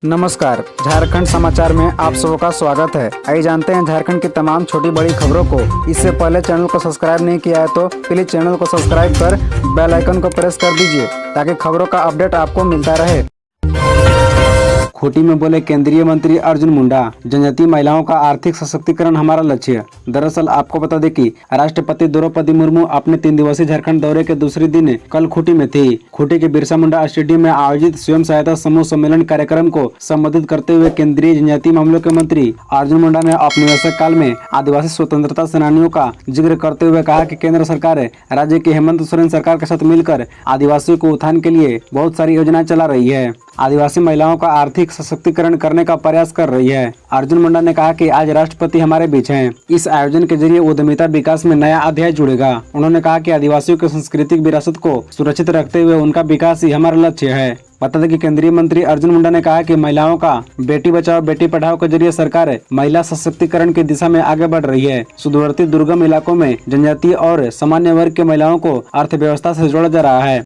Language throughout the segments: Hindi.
नमस्कार, झारखंड समाचार में आप सबका स्वागत है। आइए जानते हैं झारखंड की तमाम छोटी बड़ी खबरों को। इससे पहले चैनल को सब्सक्राइब नहीं किया है तो प्लीज चैनल को सब्सक्राइब कर बेल आइकन को प्रेस कर दीजिए ताकि खबरों का अपडेट आपको मिलता रहे। खूंटी में बोले केंद्रीय मंत्री अर्जुन मुंडा, जनजातीय महिलाओं का आर्थिक सशक्तिकरण हमारा लक्ष्य। दरअसल आपको बता दें कि राष्ट्रपति द्रौपदी मुर्मू अपने 3 दिवसीय झारखंड दौरे के दूसरे दिन कल खूंटी में थी। खूंटी के बिरसा मुंडा स्टेडियम में आयोजित स्वयं सहायता समूह सम्मेलन कार्यक्रम को संबोधित करते हुए केंद्रीय जनजातीय मामलों के मंत्री अर्जुन मुंडा ने अपने निवेशक काल में आदिवासी स्वतंत्रता सेनानियों का जिक्र करते हुए कहा कि केंद्र सरकार राज्य की हेमंत सोरेन सरकार के साथ मिलकर आदिवासियों को उत्थान के लिए बहुत सारी योजनाएं चला रही है। आदिवासी महिलाओं का आर्थिक सशक्तिकरण करने का प्रयास कर रही है। अर्जुन मुंडा ने कहा कि आज राष्ट्रपति हमारे बीच हैं। इस आयोजन के जरिए उद्यमिता विकास में नया अध्याय जुड़ेगा। उन्होंने कहा कि आदिवासियों की सांस्कृतिक विरासत को सुरक्षित रखते हुए उनका विकास ही हमारा लक्ष्य है। बता दें कि केंद्रीय मंत्री अर्जुन मुंडा ने कहा कि महिलाओं का बेटी बचाओ बेटी पढ़ाओ के जरिए सरकार महिला सशक्तिकरण की दिशा में आगे बढ़ रही है। सुदूरवर्ती दुर्गम इलाकों में जनजातीय और सामान्य वर्ग के महिलाओं को अर्थव्यवस्था से जोड़ा जा रहा है।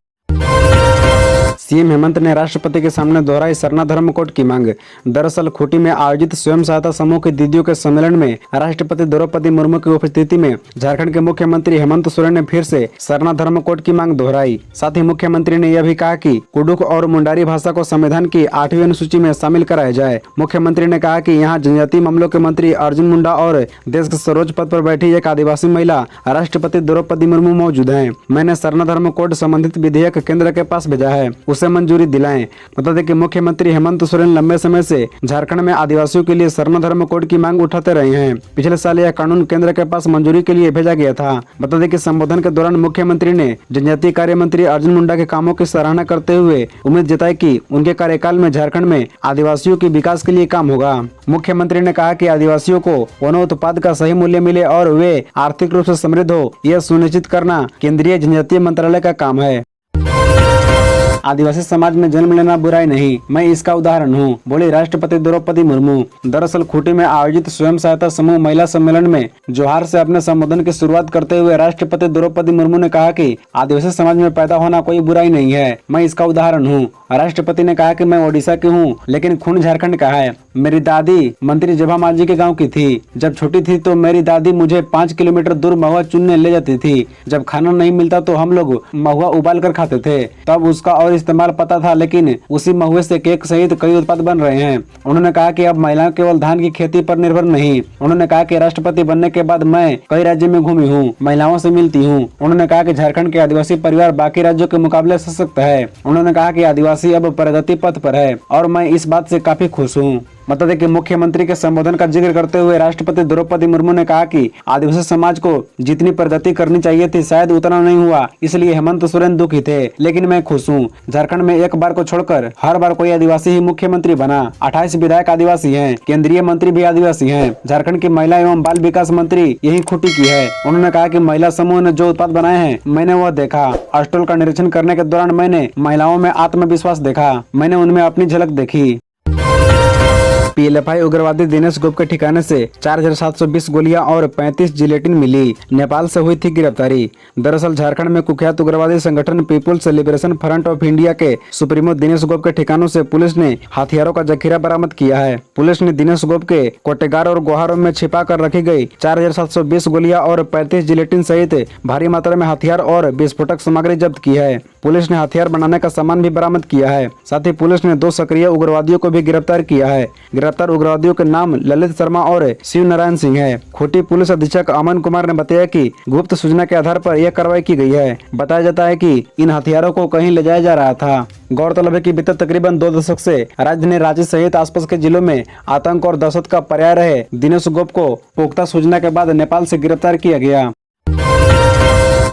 सीएम हेमंत ने राष्ट्रपति के सामने दोहराई सरना धर्म कोड की मांग। दरअसल खूंटी में आयोजित स्वयं सहायता समूह की दीदियों के सम्मेलन में राष्ट्रपति द्रौपदी मुर्मू की उपस्थिति में झारखंड के मुख्यमंत्री हेमंत सोरेन ने फिर से सरना धर्म कोड की मांग दोहराई। साथ ही मुख्यमंत्री ने यह भी कहा कि कुडुख और मुंडारी भाषा को संविधान की 8वीं अनुसूची में शामिल कराया जाए। मुख्यमंत्री ने कहा कि यहाँ जनजातीय मामलों के मंत्री अर्जुन मुंडा और देश के सर्वोच्च पद पर बैठी एक आदिवासी महिला राष्ट्रपति द्रौपदी मुर्मू मौजूद है। मैंने सरना धर्म कोड संबंधित विधेयक केंद्र के पास भेजा है, उसे मंजूरी दिलाएं। बता दें कि मुख्यमंत्री हेमंत सोरेन लंबे समय से झारखंड में आदिवासियों के लिए सरना धर्म कोड की मांग उठाते रहे हैं। पिछले साल यह कानून केंद्र के पास मंजूरी के लिए भेजा गया था। बता दें कि संबोधन के दौरान मुख्यमंत्री ने जनजातीय कार्य मंत्री अर्जुन मुंडा के कामों की सराहना करते हुए उम्मीद जताई कि उनके कार्यकाल में झारखंड में आदिवासियों के विकास के लिए काम होगा। मुख्यमंत्री ने कहा कि आदिवासियों को वनोत्पाद का सही मूल्य मिले और वे आर्थिक रूप से समृद्ध हो, यह सुनिश्चित करना केंद्रीय जनजातीय मंत्रालय का काम है। आदिवासी समाज में जन्म लेना बुराई नहीं, मैं इसका उदाहरण हूँ, बोली राष्ट्रपति द्रौपदी मुर्मू। दरअसल खूंटी में आयोजित स्वयं सहायता समूह महिला सम्मेलन में जोहार से अपने संबोधन की शुरुआत करते हुए राष्ट्रपति द्रौपदी मुर्मू ने कहा कि आदिवासी समाज में पैदा होना कोई बुराई नहीं है, मैं इसका उदाहरण हूँ। राष्ट्रपति ने कहा कि मैं ओडिशा की हूँ लेकिन खून झारखंड का है। मेरी दादी मंत्री जभा मांझी के गाँव की थी। जब छोटी थी तो मेरी दादी मुझे 5 किलोमीटर दूर महुआ चुनने ले जाती थी। जब खाना नहीं मिलता तो हम लोग महुआ उबाल कर खाते थे, तब उसका और इस्तेमाल पता था, लेकिन उसी महुए से केक सहित कई उत्पाद बन रहे हैं। उन्होंने कहा कि अब महिलाएं केवल धान की खेती पर निर्भर नहीं। उन्होंने कहा कि राष्ट्रपति बनने के बाद मैं कई राज्यों में घूमी हूँ, महिलाओं से मिलती हूँ। उन्होंने कहा कि झारखंड के आदिवासी परिवार बाकी राज्यों के मुकाबले सशक्त है। उन्होंने कहा कि आदिवासी अब प्रगति पथ पर है और मैं इस बात से काफी खुश हूँ। बता दें कि मुख्यमंत्री के संबोधन का जिक्र करते हुए राष्ट्रपति द्रौपदी मुर्मू ने कहा कि आदिवासी समाज को जितनी प्रगति करनी चाहिए थी शायद उतना नहीं हुआ, इसलिए हेमंत सोरेन दुखी थे, लेकिन मैं खुश हूँ। झारखंड में एक बार को छोड़कर हर बार कोई आदिवासी ही मुख्यमंत्री बना। 28 विधायक आदिवासी हैं, केंद्रीय मंत्री भी आदिवासी हैं। झारखंड की महिला एवं बाल विकास मंत्री यही खूंटी की है। उन्होंने कहा कि महिला समूह ने जो उत्पाद बनाए हैं मैंने वह देखा। स्टॉल का निरीक्षण करने के दौरान मैंने महिलाओं में आत्मविश्वास देखा, मैंने उनमें अपनी झलक देखी। पीएलएफआई उग्रवादी दिनेश गुप्ता के ठिकाने से 4720 गोलियां और 35 जिलेटिन मिली। नेपाल से हुई थी गिरफ्तारी। दरअसल झारखंड में कुख्यात उग्रवादी संगठन People's Liberation Front of India के सुप्रीमो दिनेश गुप्ता के ठिकानों से पुलिस ने हथियारों का जखीरा बरामद किया है। पुलिस ने दिनेश गुप्ता के कोटेगार और गुहारों में छिपा कर रखी गई 4720 गोलियां और 35 जिलेटिन सहित भारी मात्रा में हथियार और विस्फोटक सामग्री जब्त की है। पुलिस ने हथियार बनाने का सामान भी बरामद किया है। साथ ही पुलिस ने 2 सक्रिय उग्रवादियों को भी गिरफ्तार किया है। गिरफ्तार उग्रवादियों के नाम ललित शर्मा और शिव नारायण सिंह है। खूंटी पुलिस अधीक्षक अमन कुमार ने बताया कि गुप्त सूचना के आधार पर यह कार्रवाई की गई है। बताया जाता है कि इन हथियारों को कहीं ले जाया जा रहा था। गौरतलब है कि बीते तकरीबन 2 दशक से राजधानी रांची सहित आसपास के जिलों में आतंक और दहशत का पर्याय रहे दिनेश गुप्ता को पुख्ता सूचना के बाद नेपाल से गिरफ्तार किया गया।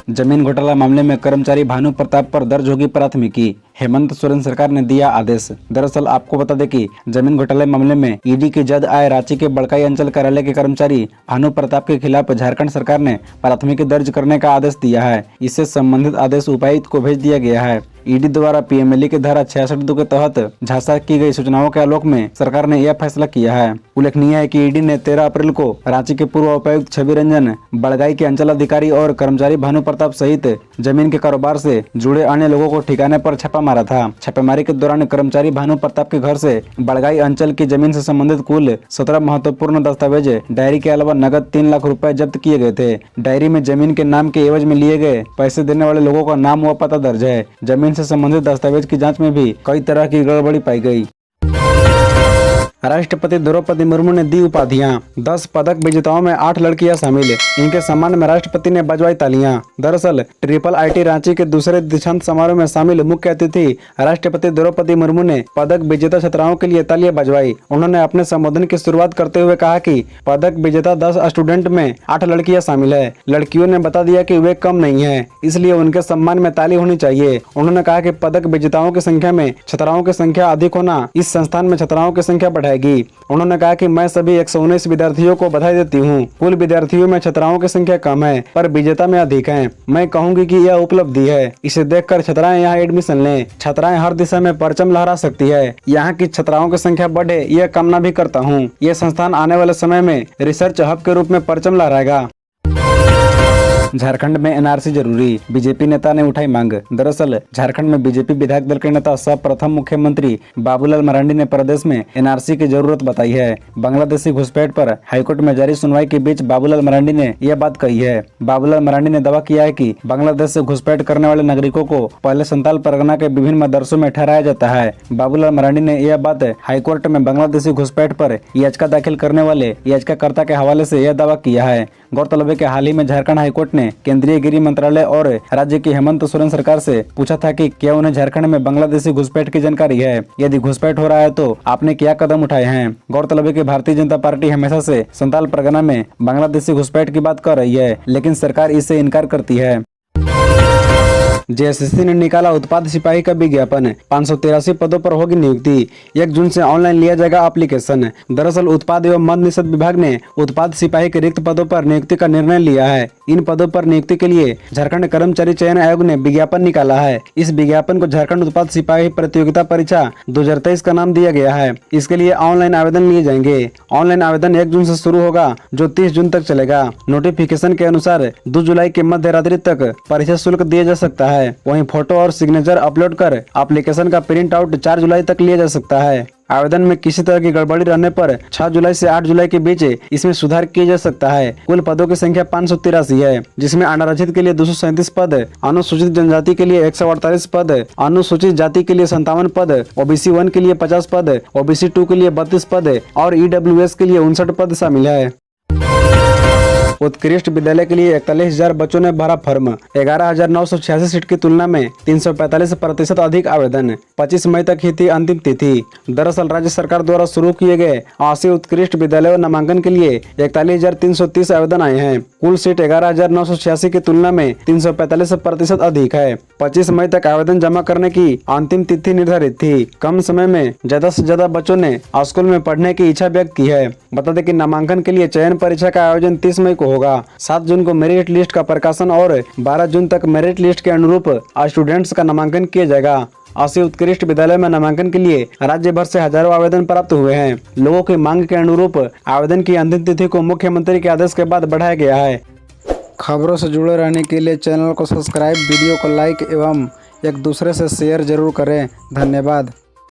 जमीन घोटाला मामले में कर्मचारी भानु प्रताप पर दर्ज होगी प्राथमिकी, हेमंत सोरेन सरकार ने दिया आदेश। दरअसल आपको बता दें कि जमीन घोटाले मामले में ईडी की जद आए रांची के बड़काई अंचल कार्यालय के कर्मचारी भानु प्रताप के खिलाफ झारखंड सरकार ने प्राथमिकी दर्ज करने का आदेश दिया है। इससे संबंधित आदेश उपायुक्त को भेज दिया गया है। ईडी द्वारा पीएमएलए की धारा 66(2) के तहत झांसा की गई सूचनाओं के आलोक में सरकार ने यह फैसला किया है। उल्लेखनीय है कि ईडी ने 13 अप्रैल को रांची के पूर्व उपायुक्त छवि रंजन, बड़गाई के अंचल अधिकारी और कर्मचारी भानु प्रताप सहित जमीन के कारोबार से जुड़े अन्य लोगों को ठिकाने पर छापा मारा था। छापेमारी के दौरान कर्मचारी भानु प्रताप के घर से बड़गाई अंचल की जमीन से संबंधित कुल 17 महत्वपूर्ण दस्तावेज, डायरी के अलावा नगद 3 लाख रुपए जब्त किए गए थे। डायरी में जमीन के नाम के एवज में लिए गए पैसे देने वाले लोगों का नाम व पता दर्ज है। जमीन से संबंधित दस्तावेज की जांच में भी कई तरह की गड़बड़ी पाई गई। राष्ट्रपति द्रौपदी मुर्मू ने दी उपाधियां। 10 पदक विजेताओं में 8 लड़कियां शामिल। इनके सम्मान में राष्ट्रपति ने बजवाई तालियां। दरअसल IIIT रांची के दूसरे दीक्षांत समारोह में शामिल मुख्य अतिथि राष्ट्रपति द्रौपदी मुर्मू ने पदक विजेता छात्राओं के लिए तालियां बजवाई। उन्होंने अपने संबोधन की शुरुआत करते हुए कहा कि पदक विजेता 10 स्टूडेंट में 8 लड़कियां शामिल है। लड़कियों ने बता दिया कि वे कम नहीं है, इसलिए उनके सम्मान में ताली होनी चाहिए। उन्होंने कहा कि पदक विजेताओं की संख्या में छात्राओं की संख्या अधिक होना इस संस्थान में छात्राओं की संख्या बढ़ाएगी। उन्होंने कहा कि मैं सभी 119 विद्यार्थियों को बधाई देती हूँ। कुल विद्यार्थियों में छात्राओं की संख्या कम है पर विजेता में अधिक है। मैं कहूँगी कि यह उपलब्धि है। इसे देखकर छात्राएं यहाँ एडमिशन लें। छात्राएं हर दिशा में परचम लहरा सकती है। यहाँ की छात्राओं की संख्या बढ़े यह कामना भी करता हूँ। यह संस्थान आने वाले समय में रिसर्च हब के रूप में परचम लहराएगा। झारखंड में एनआरसी जरूरी, बीजेपी नेता ने उठाई मांग। दरअसल झारखंड में बीजेपी विधायक दल के नेता सह प्रथम मुख्यमंत्री बाबूलाल मरांडी ने प्रदेश में एनआरसी की जरूरत बताई है। बांग्लादेशी घुसपैठ पर हाईकोर्ट में जारी सुनवाई के बीच बाबूलाल मरांडी ने यह बात कही है। बाबूलाल मरांडी ने दावा किया है कि बांग्लादेश से घुसपैठ करने वाले नागरिकों को पहले संताल परगना के विभिन्न मदरसों में ठहराया जाता है। बाबूलाल मरांडी ने यह बात हाईकोर्ट में बांग्लादेशी घुसपैठ पर याचिका दाखिल करने वाले याचिकाकर्ता के हवाले से यह दावा किया है। गौरतलब है कि हाल ही में झारखंड हाईकोर्ट ने केंद्रीय गृह मंत्रालय और राज्य की हेमंत सोरेन सरकार से पूछा था कि क्या उन्हें झारखंड में बांग्लादेशी घुसपैठ की जानकारी है, यदि घुसपैठ हो रहा है तो आपने क्या कदम उठाए हैं। गौरतलब है कि भारतीय जनता पार्टी हमेशा से संताल परगना में बांग्लादेशी घुसपैठ की बात कर रही है, लेकिन सरकार इससे इनकार करती है। जेएसएससी ने निकाला उत्पाद सिपाही का विज्ञापन। 583 पदों पर होगी नियुक्ति। 1 जून से ऑनलाइन लिया जाएगा एप्लीकेशन। दरअसल उत्पाद एवं मद्य निषेध विभाग ने उत्पाद सिपाही के रिक्त पदों पर नियुक्ति का निर्णय लिया है। इन पदों पर नियुक्ति के लिए झारखंड कर्मचारी चयन आयोग ने विज्ञापन निकाला है। इस विज्ञापन को झारखंड उत्पाद सिपाही प्रतियोगिता परीक्षा 2023 का नाम दिया गया है। इसके लिए ऑनलाइन आवेदन लिए जाएंगे। ऑनलाइन आवेदन 1 जून से शुरू होगा जो 30 जून तक चलेगा। नोटिफिकेशन के अनुसार 2 जुलाई की मध्य रात्रि तक परीक्षा शुल्क दिया जा सकता है। वहीं फोटो और सिग्नेचर अपलोड कर एप्लीकेशन का प्रिंट आउट 4 जुलाई तक लिया जा सकता है। आवेदन में किसी तरह की गड़बड़ी रहने पर 6 जुलाई से 8 जुलाई के बीच इसमें सुधार किया जा सकता है। कुल पदों की संख्या 583 है, जिसमें अनारक्षित के लिए 237 पद, अनुसूचित जनजाति के लिए 148 पद, अनुसूचित जाति के लिए 57 पद, OBC 1 के लिए 50 पद, OBC 2 के लिए 32 पद और EWS के लिए 59 पद शामिल है। उत्कृष्ट विद्यालय के लिए 41,000 बच्चों ने भरा फॉर्म। 11,986 सीट की तुलना में 345% अधिक आवेदन। 25 मई तक ही थी अंतिम तिथि। दरअसल राज्य सरकार द्वारा शुरू किए गए 80 उत्कृष्ट विद्यालयों नामांकन के लिए 41,330 आवेदन आए हैं। कुल सीट 11,986 की तुलना में 345% अधिक है। 25 मई तक आवेदन जमा करने की अंतिम तिथि निर्धारित थी। कम समय में ज्यादा से ज्यादा बच्चों ने स्कूल में पढ़ने की इच्छा व्यक्त की है। बता दें कि नामांकन के लिए चयन परीक्षा का आयोजन 30 मई को होगा। 7 जून को मेरिट लिस्ट का प्रकाशन और 12 जून तक मेरिट लिस्ट के अनुरूप स्टूडेंट्स का नामांकन किया जाएगा। 80 उत्कृष्ट विद्यालय में नामांकन के लिए राज्य भर से हजारों आवेदन प्राप्त हुए हैं। लोगों की मांग के अनुरूप आवेदन की अंतिम तिथि को मुख्यमंत्री के आदेश के बाद बढ़ाया गया है। खबरों से जुड़े रहने के लिए चैनल को सब्सक्राइब, वीडियो को लाइक एवं एक दूसरे से शेयर जरूर करें। धन्यवाद।